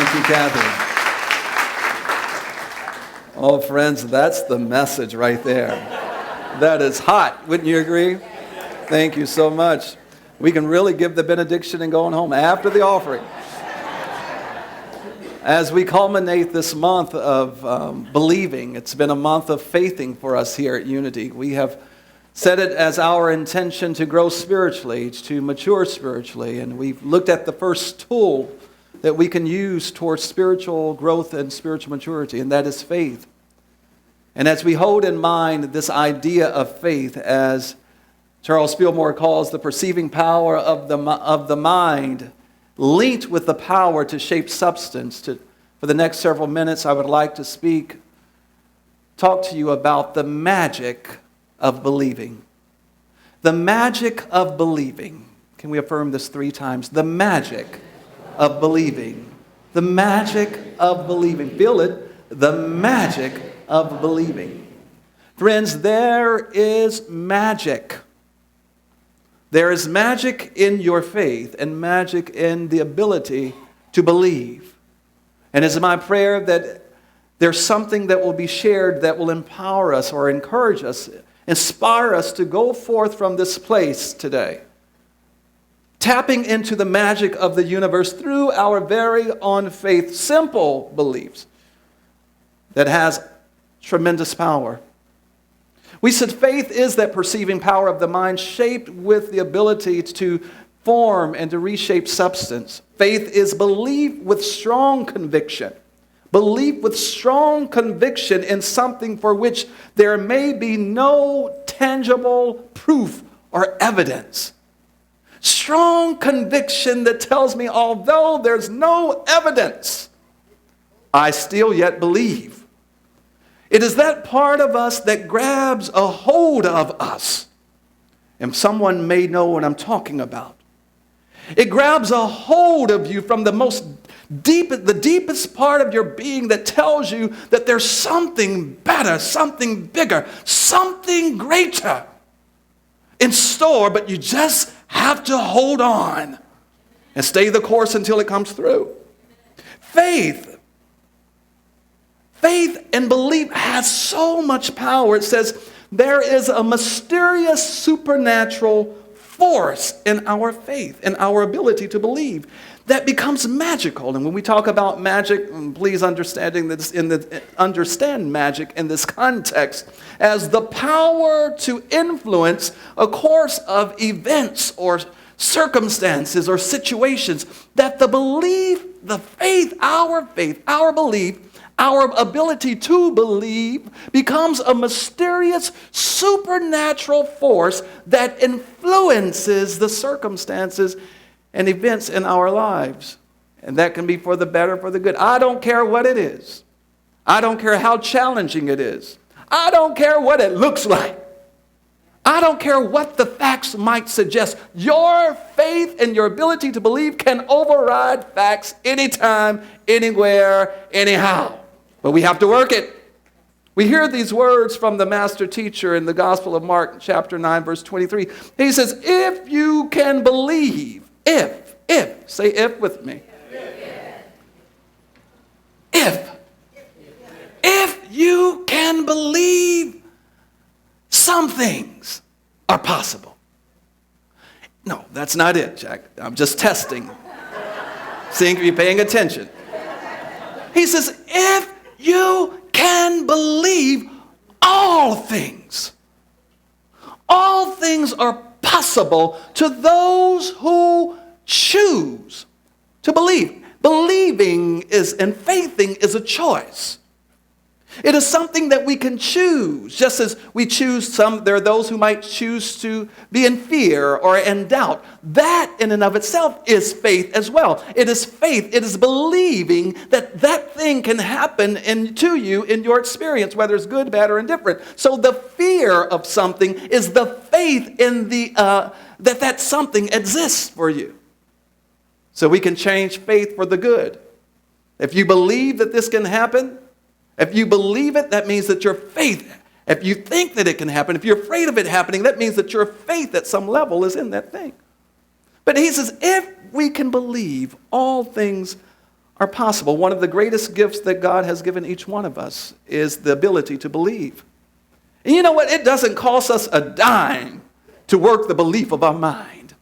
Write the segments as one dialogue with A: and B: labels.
A: Thank you, Kathy. Oh, friends, that's the message right there. That is hot. Wouldn't you agree? Thank you so much. We can really give the benediction and going home after the offering. As we culminate this month of believing, it's been a month of faithing for us here at Unity. We have set it as our intention to grow spiritually, to mature spiritually, and we've looked at the first tool that we can use towards spiritual growth and spiritual maturity, and that is faith. And as we hold in mind this idea of faith, as Charles Fillmore calls the perceiving power of the mind, linked with the power to shape substance, for the next several minutes I would like to talk to you about the magic of believing. The magic of believing. Can we affirm this 3 times? The magic of believing. The magic of believing. Feel it. The magic of believing. Friends, there is magic. There is magic in your faith and magic in the ability to believe. And it's my prayer that there's something that will be shared that will empower us or encourage us, inspire us to go forth from this place today, tapping into the magic of the universe through our very own faith, simple beliefs that has tremendous power. We said faith is that perceiving power of the mind shaped with the ability to form and to reshape substance. Faith is belief with strong conviction. Belief with strong conviction in something for which there may be no tangible proof or evidence. Strong conviction that tells me, although there's no evidence, I still yet believe. It is that part of us that grabs a hold of us. And someone may know what I'm talking about. It grabs a hold of you from the deepest part of your being that tells you that there's something better, something bigger, something greater in store, but you just have to hold on and stay the course until it comes through. Faith and belief has so much power. It says there is a mysterious supernatural force in our faith and our ability to believe that becomes magical. And when we talk about magic, please understand magic in this context as the power to influence a course of events or circumstances or situations that the belief, our belief, our ability to believe becomes a mysterious supernatural force that influences the circumstances and events in our lives. And that can be for the better, for the good. I don't care what it is. I don't care how challenging it is. I don't care what it looks like. I don't care what the facts might suggest. Your faith and your ability to believe can override facts anytime, anywhere, anyhow. But we have to work it. We hear these words from the master teacher in the Gospel of Mark, chapter 9, verse 23. He says, if you can believe, say if with me. If you can believe, some things are possible. No, that's not it, Jack. I'm just testing. Seeing if you're paying attention. He says, if you can believe, all things are possible to those who choose to believe. Believing and faithing is a choice. It is something that we can choose, just as we choose there are those who might choose to be in fear or in doubt. That in and of itself is faith as well. It is faith. It is believing that thing can happen to you in your experience, whether it's good, bad, or indifferent. So the fear of something is the faith in that something exists for you. So we can change faith for the good. If you believe that this can happen, if you believe it, that means that your faith, if you think that it can happen, if you're afraid of it happening, that means that your faith at some level is in that thing. But he says, if we can believe, all things are possible. One of the greatest gifts that God has given each one of us is the ability to believe. And you know what? It doesn't cost us a dime to work the belief of our mind.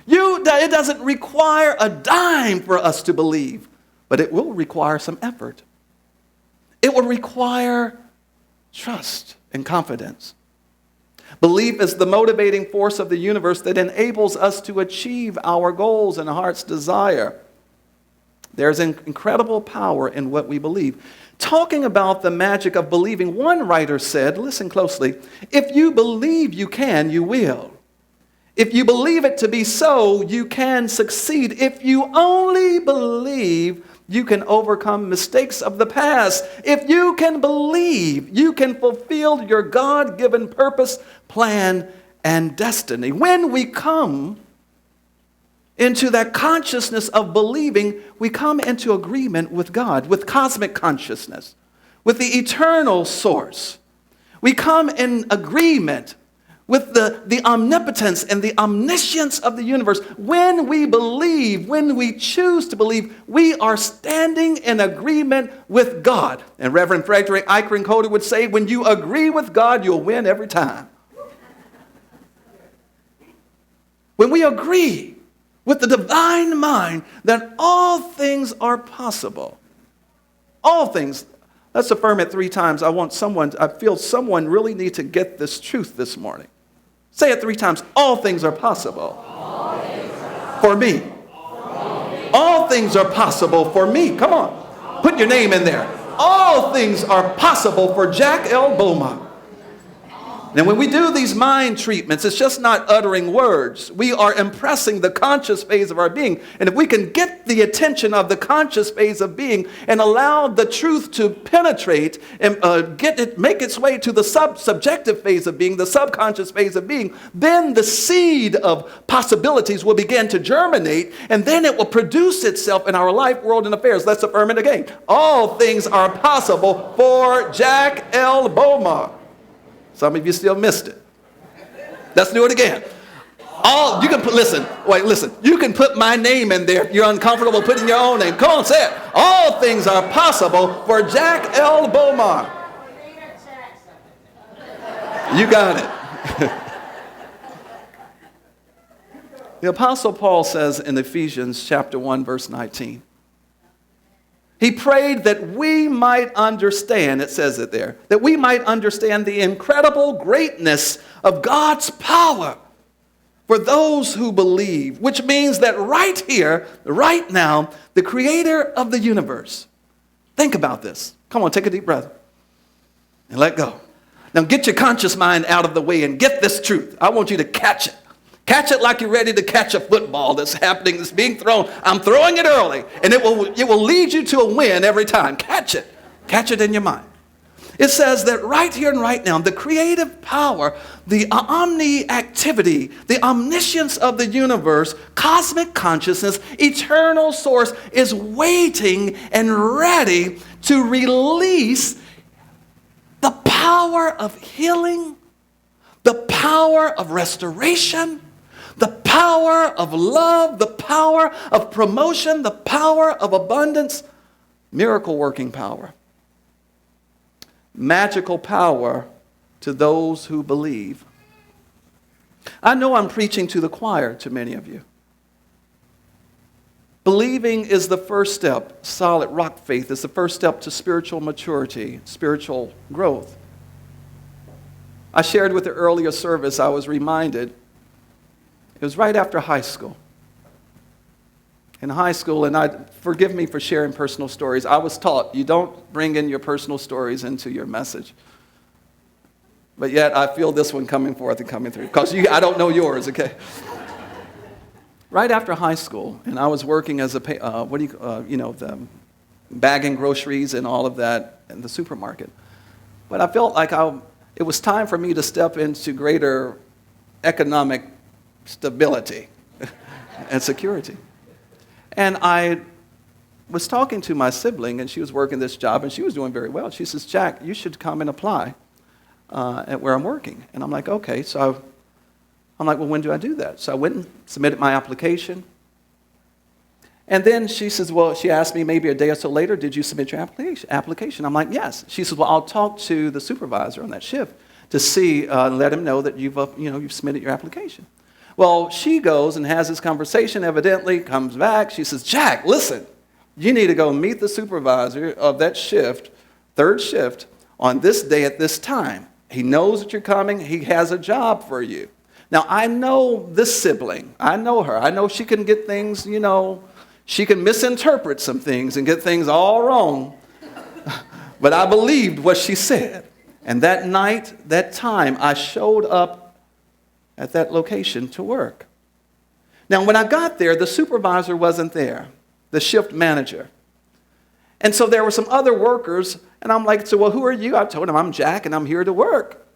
A: It doesn't require a dime for us to believe, but it will require some effort. It will require trust and confidence. Belief is the motivating force of the universe that enables us to achieve our goals and heart's desire. There's an incredible power in what we believe. Talking about the magic of believing, one writer said, listen closely, if you believe you can, you will. If you believe it to be so, you can succeed. If you only believe, you can overcome mistakes of the past. If you can believe, you can fulfill your God-given purpose, plan, and destiny. When we come into that consciousness of believing, we come into agreement with God, with cosmic consciousness, with the eternal source. We come in agreement with the omnipotence and the omniscience of the universe. When we believe, when we choose to believe, we are standing in agreement with God. And Reverend Frederick Eichring would say, when you agree with God, you'll win every time. When we agree with the divine mind that all things are possible. All things. Let's affirm it 3 times. I feel someone really need to get this truth this morning. Say it 3 times. All things are possible. For me. All things are possible for me. Come on. Put your name in there. All things are possible for Jack L. Bomar. And when we do these mind treatments, it's just not uttering words. We are impressing the conscious phase of our being. And if we can get the attention of the conscious phase of being and allow the truth to penetrate and make its way to the subjective phase of being, the subconscious phase of being, then the seed of possibilities will begin to germinate, and then it will produce itself in our life, world, and affairs. Let's affirm it again. All things are possible for Jack L. Bomar. Some of you still missed it. Let's do it again. Listen. You can put my name in there if you're uncomfortable putting your own name. Come on, say it. All things are possible for Jack L. Bomar. You got it. The Apostle Paul says in Ephesians chapter 1, verse 19, he prayed that we might understand, it says it there, that we might understand the incredible greatness of God's power for those who believe, which means that right here, right now, the creator of the universe. Think about this. Come on, take a deep breath and let go. Now get your conscious mind out of the way and get this truth. I want you to catch it. Catch it like you're ready to catch a football that's happening, that's being thrown. I'm throwing it early, and it will lead you to a win every time. Catch it. Catch it in your mind. It says that right here and right now, the creative power, the omni-activity, the omniscience of the universe, cosmic consciousness, eternal source is waiting and ready to release the power of healing, the power of restoration, the power of love, the power of promotion, the power of abundance, miracle working power, magical power to those who believe. I know I'm preaching to the choir to many of you. Believing is the first step. Solid rock faith is the first step to spiritual maturity, spiritual growth. I shared with the earlier service, I was reminded, it was right after high school. In high school, and forgive me for sharing personal stories, I was taught you don't bring in your personal stories into your message. But yet I feel this one coming forth and coming through, because I don't know yours, okay? Right after high school, and I was working as the bagging groceries and all of that in the supermarket. But I felt like it was time for me to step into greater economic stability and security. And I was talking to my sibling, and she was working this job, and she was doing very well. She says, Jack, you should come and apply at where I'm working. And I'm like, okay. So I'm like, well, when do I do that? So I went and submitted my application. And then she says, well, she asked me maybe a day or so later, did you submit your application? I'm like, yes. She says, well, I'll talk to the supervisor on that shift to see, let him know that you've submitted your application. Well, she goes and has this conversation, evidently, comes back. She says, Jack, listen, you need to go meet the supervisor of that shift, third shift, on this day at this time. He knows that you're coming. He has a job for you. Now, I know this sibling. I know her. I know she can get things, she can misinterpret some things and get things all wrong. But I believed what she said. And that night, that time, I showed up at that location to work. Now, when I got there, the supervisor wasn't there, the shift manager. And so there were some other workers, and I'm like, so, well, who are you? I told them, I'm Jack, and I'm here to work.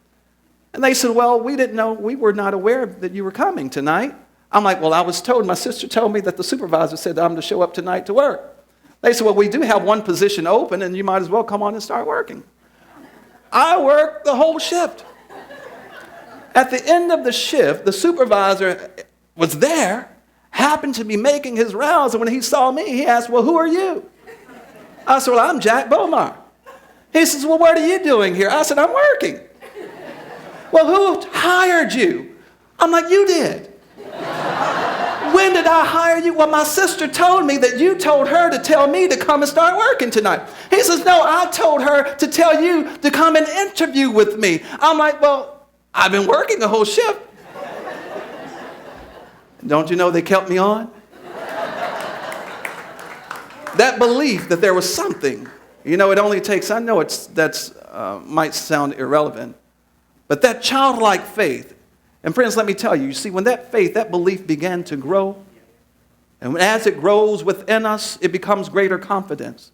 A: And they said, well, we didn't know, we were not aware that you were coming tonight. I'm like, well, I was told, my sister told me that the supervisor said I'm to show up tonight to work. They said, well, we do have one position open, and you might as well come on and start working. I worked the whole shift. At the end of the shift, the supervisor was there, happened to be making his rounds, and when he saw me, he asked, well, who are you? I said, well, I'm Jack Bomar. He says, well, what are you doing here? I said, I'm working. Well, who hired you? I'm like, you did. When did I hire you? Well, my sister told me that you told her to tell me to come and start working tonight. He says, no, I told her to tell you to come and interview with me. I'm like, well, I've been working the whole shift. Don't you know they kept me on? That belief that there was something, it only takes, I know might sound irrelevant, but that childlike faith, and friends, let me tell you, see, when that faith, that belief began to grow, and as it grows within us, it becomes greater confidence.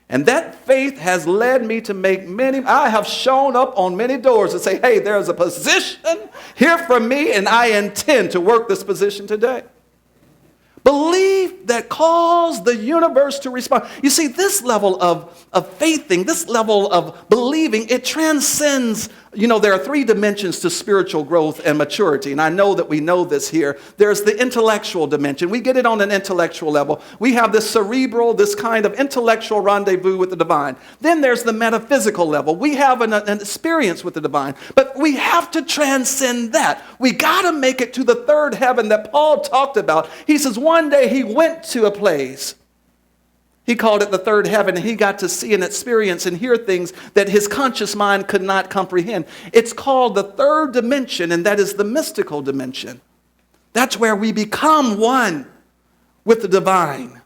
A: And that faith has led me to make I have shown up on many doors and say, hey, there's a position here for me, and I intend to work this position today. Belief that caused the universe to respond. You see, this level of faithing, this level of believing, it transcends, there are three dimensions to spiritual growth and maturity. And I know that we know this here. There's the intellectual dimension. We get it on an intellectual level. We have this cerebral, this kind of intellectual rendezvous with the divine. Then there's the metaphysical level. We have an experience with the divine. But we have to transcend that. We got to make it to the third heaven that Paul talked about. He says one day he went to a place. He called it the third heaven, and he got to see and experience and hear things that his conscious mind could not comprehend. It's called the third dimension, and that is the mystical dimension. That's where we become one with the divine.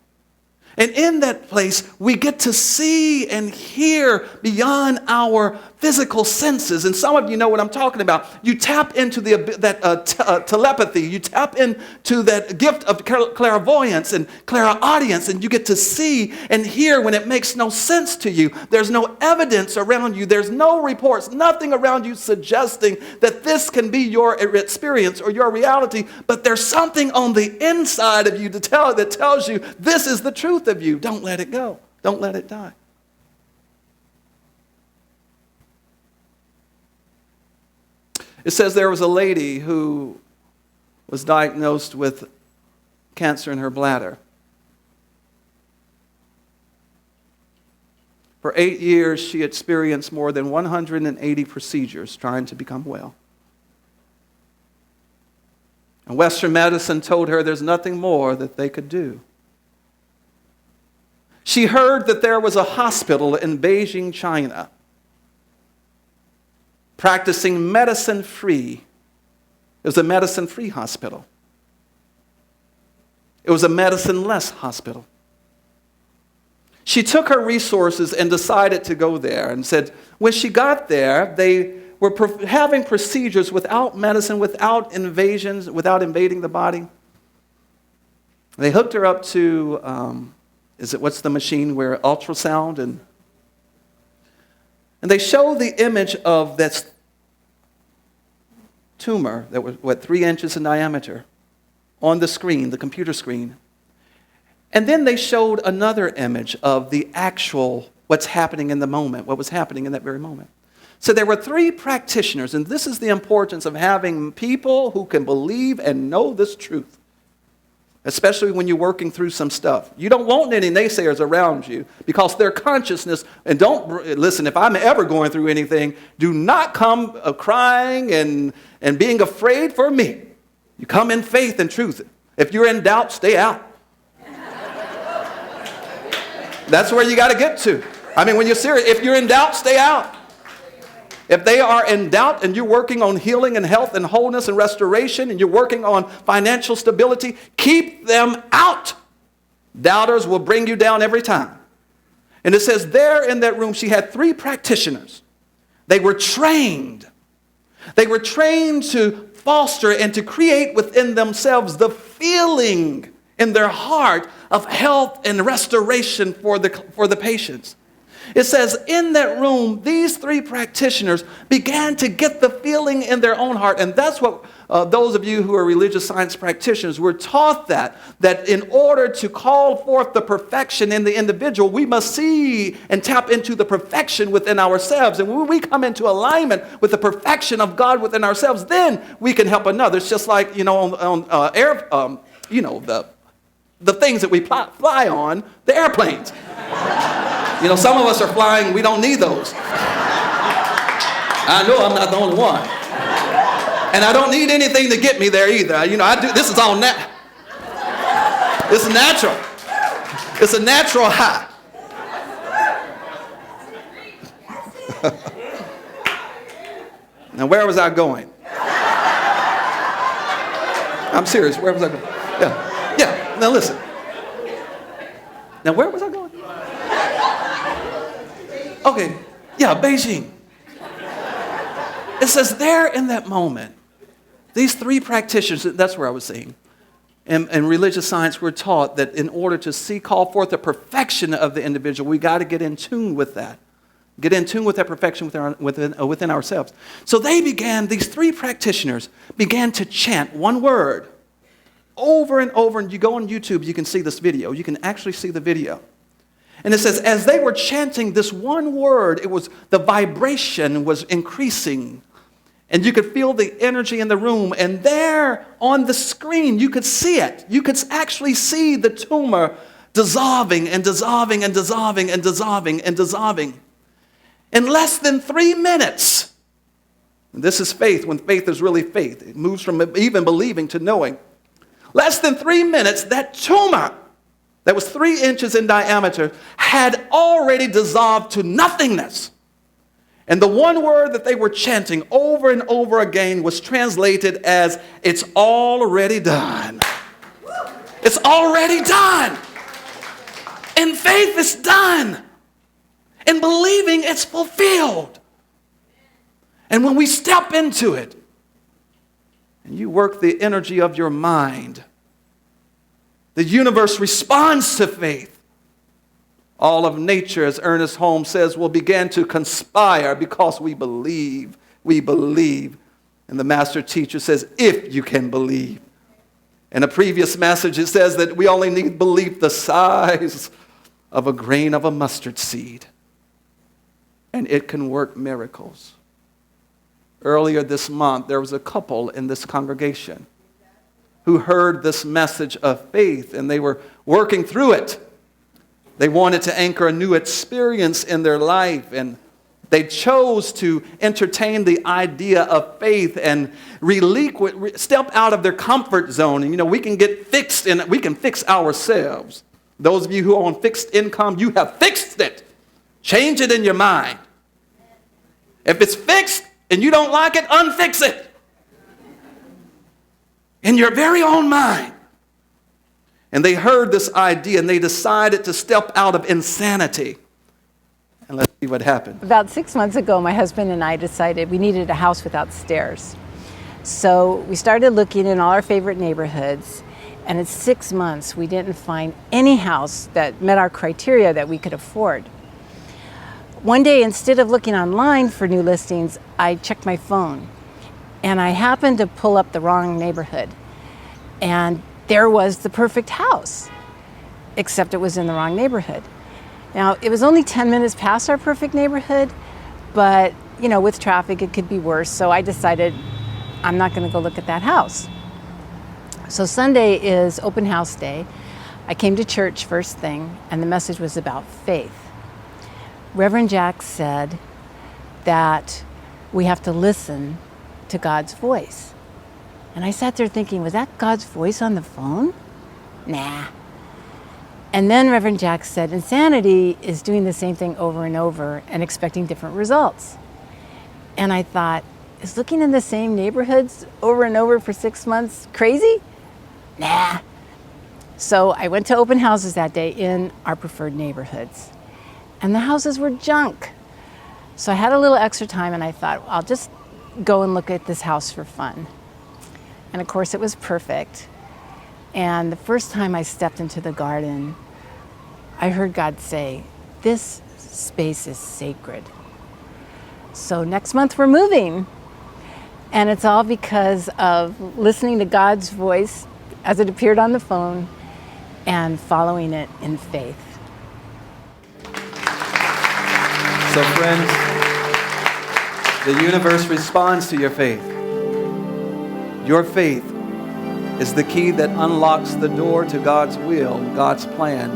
A: And in that place, we get to see and hear beyond our physical senses. And some of you know what I'm talking about. You tap into telepathy. You tap into that gift of clairvoyance and clairaudience, and you get to see and hear when it makes no sense to you. There's no evidence around you. There's no reports, nothing around you suggesting that this can be your experience or your reality. But there's something on the inside of you that tells you this is the truth of you. Don't let it go. Don't let it die. It says there was a lady who was diagnosed with cancer in her bladder. For 8 years, she experienced more than 180 procedures trying to become well. And Western medicine told her there's nothing more that they could do. She heard that there was a hospital in Beijing, China, practicing medicine-free. It was a medicine-free hospital. It was a medicine-less hospital. She took her resources and decided to go there and said when she got there, they were having procedures without medicine, without invasions, without invading the body. They hooked her up to, what's the machine where ultrasound and they showed the image of this tumor that was, 3 inches in diameter on the screen, the computer screen. And then they showed another image of the actual, what's happening in the moment, what was happening in that very moment. So there were 3 practitioners, and this is the importance of having people who can believe and know this truth. especially when you're working through some stuff. You don't want any naysayers around you because their consciousness, and listen, if I'm ever going through anything, do not come crying and being afraid for me. You come in faith and truth. If you're in doubt, stay out. That's where you got to get to. I mean, when you're serious, if you're in doubt, stay out. If they are in doubt and you're working on healing and health and wholeness and restoration and you're working on financial stability, keep them out. Doubters will bring you down every time. And it says there in that room, she had 3 practitioners. They were trained. They were trained to foster and to create within themselves the feeling in their heart of health and restoration for the patients. It says in that room, these 3 practitioners began to get the feeling in their own heart. And that's what those of you who are religious science practitioners were taught, that in order to call forth the perfection in the individual, we must see and tap into the perfection within ourselves. And when we come into alignment with the perfection of God within ourselves, then we can help another. It's just like, on air, the things that we fly on, the airplanes. Some of us are flying, we don't need those. I know I'm not the only one. And I don't need anything to get me there either. This is all it's natural. It's a natural high. Now, where was I going? I'm serious, where was I going? Yeah, now listen. Now, where was I going? Okay, Beijing. It says there in that moment, these 3 practitioners, that's where I was saying, and religious science were taught that in order to call forth the perfection of the individual, we got to get in tune with that. Get in tune with that perfection within ourselves. So these 3 practitioners began to chant one word over and over, and you go on YouTube, you can see this video. You can actually see the video. And it says, as they were chanting this one word, the vibration was increasing. And you could feel the energy in the room. And there on the screen, you could see it. You could actually see the tumor dissolving and dissolving and dissolving and dissolving and dissolving. In less than 3 minutes. And this is faith, when faith is really faith. It moves from even believing to knowing. Less than 3 minutes, that tumor that was 3 inches in diameter had already dissolved to nothingness. And the one word that they were chanting over and over again was translated as, it's already done. It's already done. In faith, it's done. In believing, it's fulfilled. And when we step into it, and you work the energy of your mind, the universe responds to faith. All of nature, as Ernest Holmes says, will begin to conspire because we believe. We believe. And the master teacher says, if you can believe. In a previous message, it says that we only need belief the size of a grain of a mustard seed. And it can work miracles. Earlier this month, there was a couple in this congregation who heard this message of faith, and they were working through it. They wanted to anchor a new experience in their life, and they chose to entertain the idea of faith and step out of their comfort zone. And we can get fixed, and we can fix ourselves. Those of you who are on fixed income, you have fixed it. Change it in your mind. If it's fixed and you don't like it, unfix it. In your very own mind. And they heard this idea and they decided to step out of insanity. And let's see what happened.
B: About 6 months ago, my husband and I decided we needed a house without stairs. So we started looking in all our favorite neighborhoods. And in 6 months, we didn't find any house that met our criteria that we could afford. One day, instead of looking online for new listings, I checked my phone. And I happened to pull up the wrong neighborhood. And there was the perfect house, except it was in the wrong neighborhood. Now, it was only 10 minutes past our perfect neighborhood, but, with traffic, it could be worse. So I decided I'm not going to go look at that house. So Sunday is open house day. I came to church first thing, and the message was about faith. Reverend Jack said that we have to listen to God's voice. And I sat there thinking, was that God's voice on the phone? Nah. And then Reverend Jack said, insanity is doing the same thing over and over and expecting different results. And I thought, is looking in the same neighborhoods over and over for 6 months crazy? Nah. So I went to open houses that day in our preferred neighborhoods. And the houses were junk. So I had a little extra time and I thought, I'll just go and look at this house for fun. And of course it was perfect. And the first time I stepped into the garden, I heard God say, this space is sacred. So next month we're moving. And it's all because of listening to God's voice as it appeared on the phone and following it in faith.
A: So friends, the universe responds to your faith. Your faith is the key that unlocks the door to God's will, God's plan,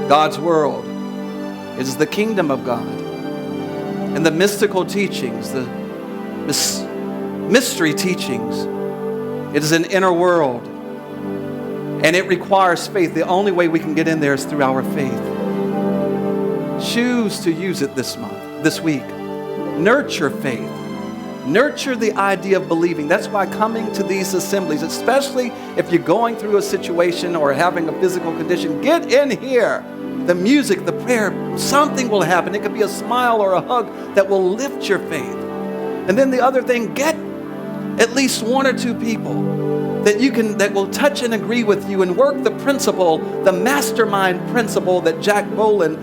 A: God's world. It is the kingdom of God. And the mystical teachings, the mystery teachings, it is an inner world. And it requires faith. The only way we can get in there is through our faith. Choose to use it this month, this week. Nurture faith. Nurture the idea of believing. That's why coming to these assemblies, especially if you're going through a situation or having a physical condition, get in here. The music, the prayer, something will happen. It could be a smile or a hug that will lift your faith. And then the other thing, get at least one or two people that will touch and agree with you and work the principle, the mastermind principle that Jack Boland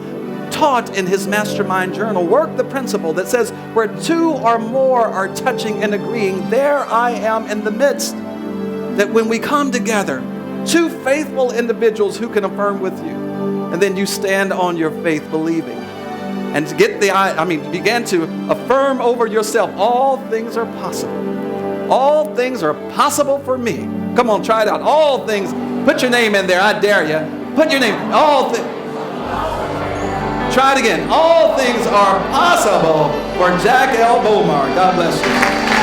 A: taught in his mastermind journal. Work the principle that says, where two or more are touching and agreeing, there I am in the midst. That when we come together, two faithful individuals who can affirm with you, and then you stand on your faith believing. And begin to affirm over yourself, all things are possible. All things are possible for me. Come on, try it out. All things. Put your name in there. I dare you. Put your name. All things. Try it again. All things are possible for Jack L. Bomar. God bless you.